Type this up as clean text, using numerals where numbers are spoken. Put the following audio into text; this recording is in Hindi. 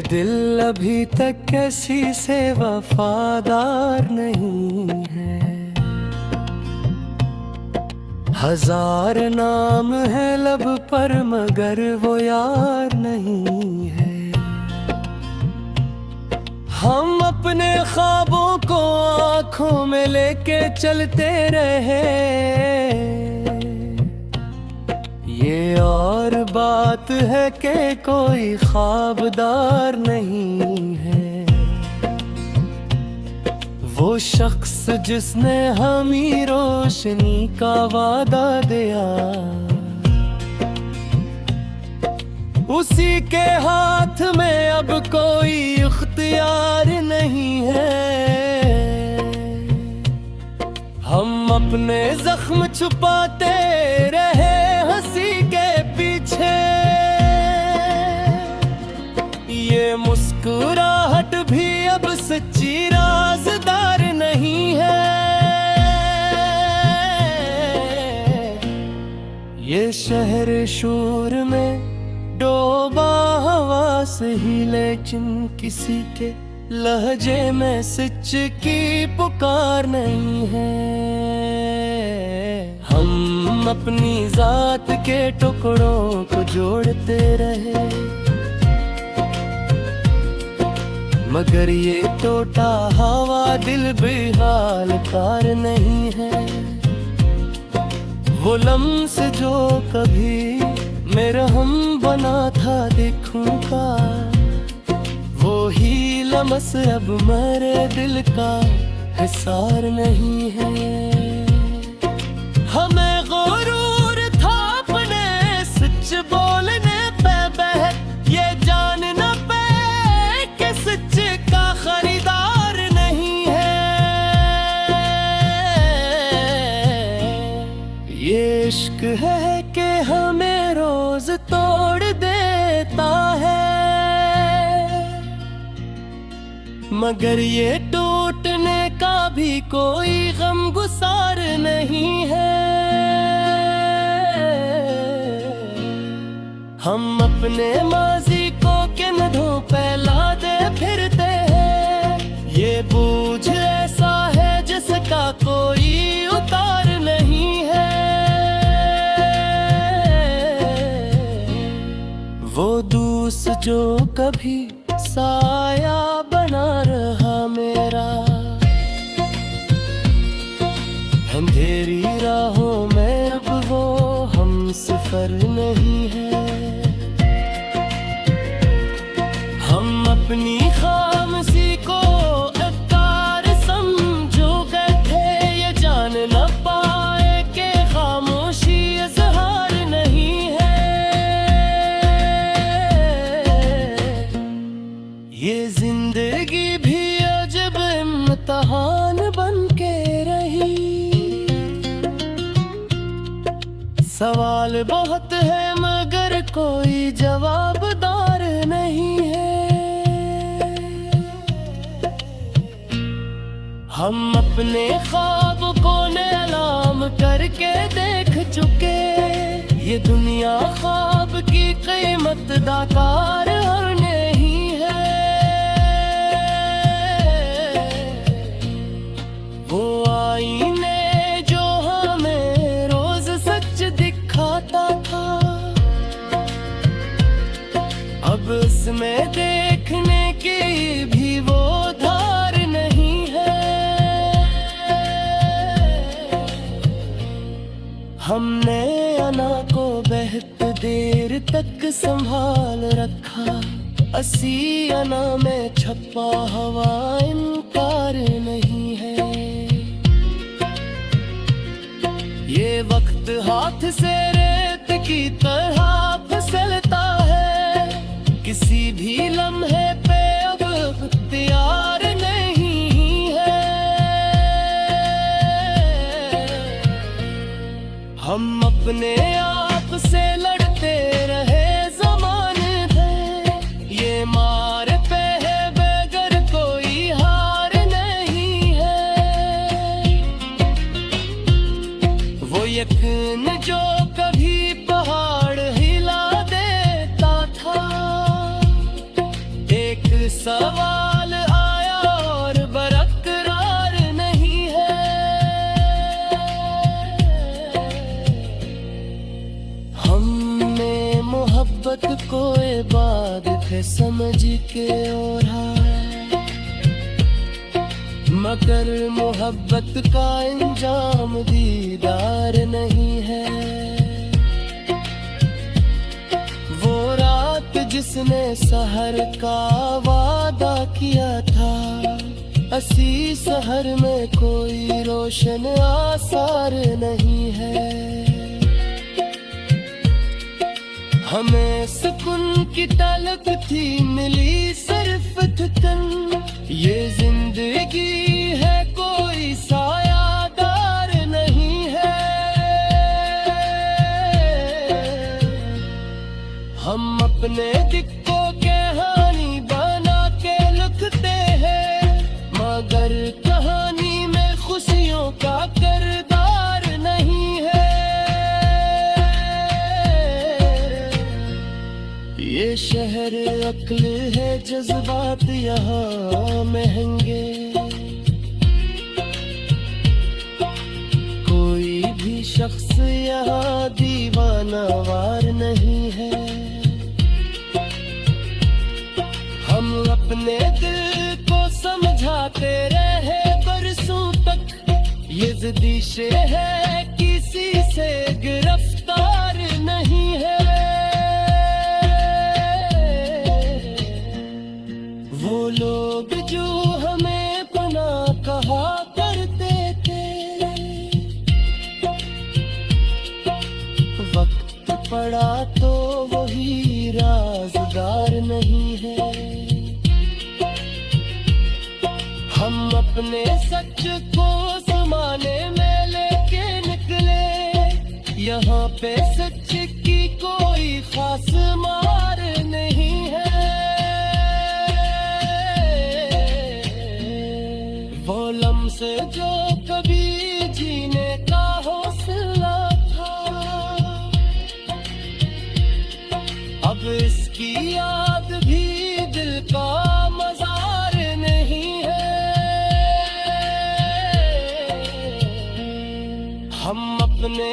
दिल अभी तक कैसी से वफादार नहीं है। हजार नाम है लब पर मगर वो यार नहीं है। हम अपने ख्वाबों को आंखों में लेके चलते रहे, ये और बात है कि कोई ख्वाबदार नहीं है। वो शख्स जिसने हमें रोशनी का वादा दिया, उसी के हाथ में अब कोई इख्तियार नहीं है। हम अपने जख्म छुपाते रहे हंसी के पीछे, ये मुस्कुराहट भी अब सच्ची राज़दार नहीं है। ये शहर शोर में डूबा हवा से ही, लेकिन किसी के लहजे में सच की पुकार नहीं है। हम अपनी जात के टुकड़ों को जोड़ते रहे, मगर ये टूटा हवा दिल बेहाल कार नहीं है। वो लम्स जो कभी मेरा हम बना था देखूंगा, वो ही लम्स अब मेरे दिल का हिसार नहीं है। हमें गुरूर था अपने सच बोलने पे बहक, ये जानना पे कि सच का खरीदार नहीं है। ये इश्क है कि हमें रोज तोड़ देता है, मगर ये टूटने का भी कोई गम गुसार नहीं है। हम अपने माजी को कंधों पे लादे फिरते हैं, ये बोझ ऐसा है जिसका कोई उतार नहीं है। वो दूस जो कभी साया बना रहा मेरा, अंधेरी राहों में अब वो हम सफर नहीं है। हम अपनी खामोशी को अकार समझो गए थे, ये जान न पाए कि खामोशी इज़हार नहीं है। ये जिंदगी भी अजब इम्तिहान बन के रही, सवाल बहुत है मगर कोई जवाबदार नहीं है। हम अपने ख्वाब को नीलाम करके देख चुके, ये दुनिया ख्वाब की कीमत दाकार नहीं है। वो आईने जो हमें रोज सच दिखाता था, अब उसमें देखने की भी वो धार नहीं है। हमने अना को बहुत देर तक संभाल रखा, असी अना में छपा हवा इनकार नहीं है। ये वक्त हाथ से रेत की तरह फिसलता है, किसी भी लम्हे पे अब इख्तियार नहीं है। हम अपने आप से लड़ते रहे ज़माने थे, ये मार पे है बगैर कोई हार नहीं है। वो यकीन जो कभी पहाड़ हिला देता था, एक है समझ के ओढ़ा, मगर मोहब्बत का इंजाम दीदार नहीं है। वो रात जिसने सहर का वादा किया था, असी सहर में कोई रोशन आसार नहीं है। हमें सुकून की तलब थी, मिली सिर्फ थकन। ये जिंदगी है कोई सायादार नहीं है। हम अपने दिल को कहानी बना के लिखते हैं, मगर कहानी में खुशियों का किरदार नहीं है। ये शहर अक्ल है, जज्बात यहाँ महंगे। कोई भी शख्स यहाँ दीवाना वार नहीं है। हम अपने दिल को समझाते रहे बरसों तक, ये ज़िद्दी है किसी से गिरफ्तार नहीं है। वो लोग जो हमें पनाह कहा करते थे, वक्त पड़ा तो वही राज़दार नहीं है। हम अपने सच को ज़माने में लेके निकले, यहाँ पे सच की कोई खास मार नहीं है। वो लम्हे जो कभी जीने का हौसला था, अब इसकी याद भी दिल का मज़ार नहीं है। हम अपने